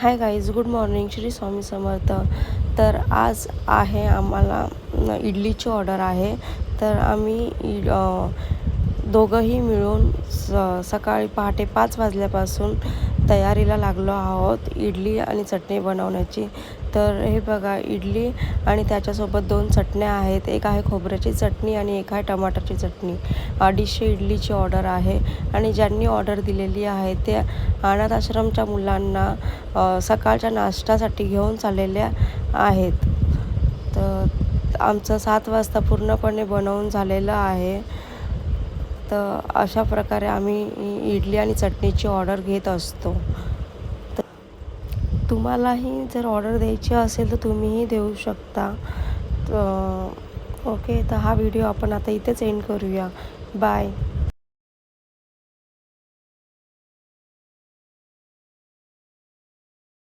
हाय guys, good morning. Shri Swami Samarth. तर आज आहे आम्हाला इडलीची ऑर्डर आहे. तर आम्ही दोघंही मिळून सकाळी पहाटे 5 वाजल्यापासून तयारीला लागलो आहोत इडली आणि चटणी बनवण्याची. तर हे बघा, इडली आणि त्याच्यासोबत 2 चटण्या आहेत. एक आहे खोबऱ्याची चटणी आणि एक आहे टमाटरची चटणी. 250 इडलीची ऑर्डर आहे आणि ज्यांनी ऑर्डर दिलेली आहे ते अनाथ आश्रमच्या मुलांना सकाळच्या नाश्त्यासाठी घेऊन चाललेल्या आहेत. तर आमचं 7 वाजता पूर्णपणे बनवून झालेलं आहे. तर अशा प्रकारे आम्ही इडली आणि चटणीची ऑर्डर घेत असतो. तर तुम्हालाही जर ऑर्डर द्यायची असेल तर तुम्हीही देऊ शकता. ओके, तर हा व्हिडिओ आपण आता इथेच एंड करूया. बाय.